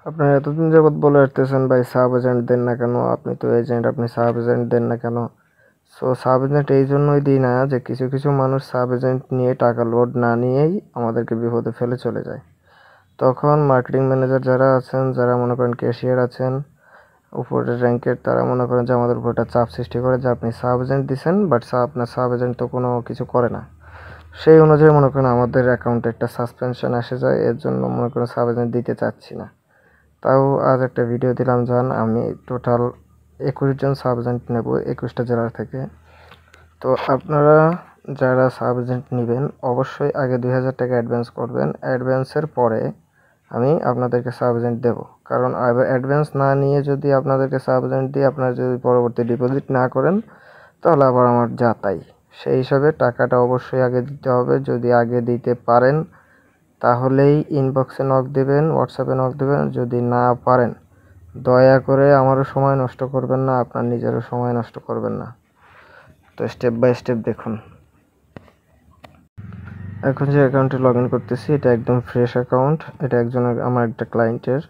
আপনারা এতদিন যাবৎ বলে আসতেছেন ভাই সাব এজেন্ট দেন না কেন, আপনি তো এজেন্ট, আপনি সাব এজেন্ট দেন না কেন। সো সাব এজেন্ট এই জন্যই দিই না যে কিছু কিছু মানুষ সাব এজেন্ট নিয়ে টাকা লোড না নিয়েই আমাদেরকে বিপদে ফেলে চলে যায়। তখন মার্কেটিং ম্যানেজার যারা আছেন, যারা মনে করেন ক্যাশিয়ার আছেন উপরের র্যাঙ্কের, তারা মনে করেন যে আমাদের উপর একটা চাপ সৃষ্টি করে যে আপনি সাব এজেন্ট দিচ্ছেন, বাট আপনার সাব এজেন্ট তো কোনো কিছু করে না। সেই অনুযায়ী মনে করেন আমাদের অ্যাকাউন্টে একটা সাসপেনশন এসে যায়, এর জন্য মনে করেন সাব এজেন্ট দিতে চাচ্ছি না। তাও আজ একটা ভিডিও দিলাম, যান আমি টোটাল 21 জন সাব এজেন্ট নেব 21টা জেলার থেকে। তো আপনারা যারা সাব এজেন্ট নেবেন অবশ্যই আগে 2000 টাকা অ্যাডভান্স করবেন। অ্যাডভান্সের পরে আমি আপনাদেরকে সাব এজেন্ট দেবো, কারণ অ্যাডভান্স না নিয়ে যদি আপনাদেরকে সাব এজেন্ট দিয়ে আপনারা যদি পরবর্তী ডিপোজিট না করেন তাহলে আবার আমার যা তাই। সেই হিসাবে টাকাটা অবশ্যই আগে দিতে হবে। যদি আগে দিতে পারেন তাহলেই ইনবক্সে নক দেবেন, হোয়াটসঅ্যাপে নক দেবেন। যদি না পারেন দয়া করে আমারও সময় নষ্ট করবেন না, আপনার নিজেরও সময় নষ্ট করবেন না। তো স্টেপ বাই স্টেপ দেখুন। এখন যে অ্যাকাউন্টে লগ ইন করতেছি এটা একদম ফ্রেশ অ্যাকাউন্ট, এটা আমার একটা ক্লায়েন্টের।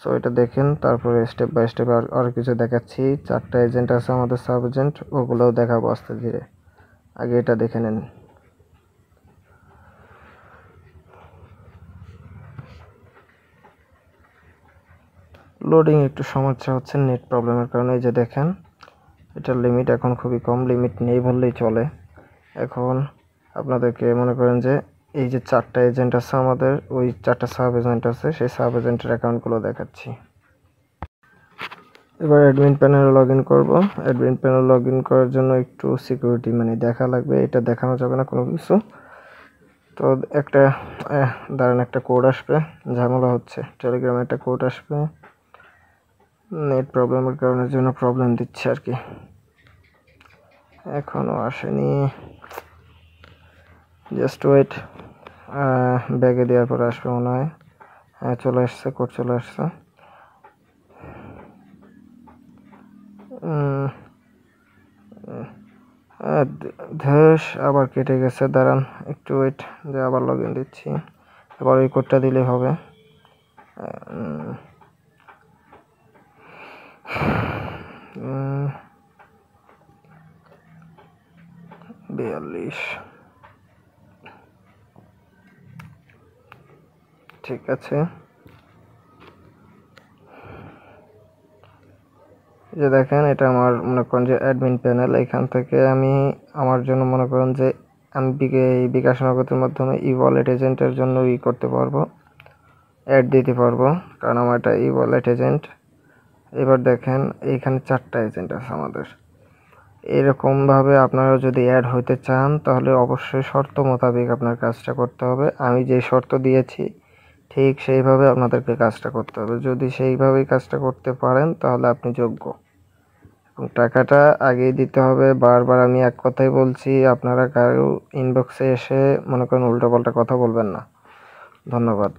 সো এটা দেখেন, তারপরে স্টেপ বাই স্টেপ আর কিছু দেখাচ্ছি। 4টা এজেন্ট আছে আমাদের সাব এজেন্ট, ওগুলোও দেখাবো আস্তে ধীরে। আগে এটা দেখে নেন। লোডিং একটু সমস্যা হচ্ছে নেট প্রবলেমের কারণে। এই যে দেখেন এটার লিমিট এখন খুবই কম, লিমিট নেই বললেই চলে। এখন আপনাদেরকে মনে করেন যে এই যে 4টা এজেন্ট আছে আমাদের, ওই 4টা সাব এজেন্ট আছে, সেই সাব এজেন্টের অ্যাকাউন্টগুলো দেখাচ্ছি। এবার অ্যাডমিন প্যানেলে লগ ইন করবো। অ্যাডমিন প্যানেল লগ ইন করার জন্য একটু সিকিউরিটি মানি দেখা লাগবে, এটা দেখানো যাবে না কোনো কিছু। তো একটা দাঁড়ান, একটা কোড আসবে, ঝামেলা হচ্ছে, টেলিগ্রামে একটা কোড আসবে, নেট প্রবলেমের কারণে জন্য প্রবলেম দিচ্ছে আর কি, এখনও আসেনি, জাস্ট ওয়েট। ব্যাগে দেওয়ার পরে আসবে মনে হয়। হ্যাঁ চলে আসছে, কোড চলে আসছে। ধস আবার কেটে গেছে, দাঁড়ান একটু ওয়েট, যে আবার লগ ইন দিচ্ছি। এবার ওই কোডটা দিলেই হবে। 42 ঠিক আছে। যে দেখেন এটা আমার মনে করেন যে অ্যাডমিন প্যানেল। এখান থেকে আমি আমার জন্য মনে করেন যে আমি বিকাশ নগদের মাধ্যমে ই ওয়ালেট এজেন্টের জন্য করতে পারবো, অ্যাড দিতে পারবো, কারণ আমার এটা ই ওয়ালেট এজেন্ট। এবার দেখেন এইখানে 4টা এজেন্ট আছে আমাদের। এরকমভাবে আপনারা যদি অ্যাড হইতে চান তাহলে অবশ্যই শর্ত মোতাবেক আপনার কাজটা করতে হবে। আমি যে শর্ত দিয়েছি ঠিক সেইভাবে আপনাদেরকে কাজটা করতে হবে। যদি সেইভাবেই কাজটা করতে পারেন তাহলে আপনি যোগ্য, এবং টাকাটা আগেই দিতে হবে। বারবার আমি এক কথাই বলছি, আপনারা কারো ইনবক্সে এসে মনে করেন উল্টোপাল্টা কথা বলবেন না। ধন্যবাদ।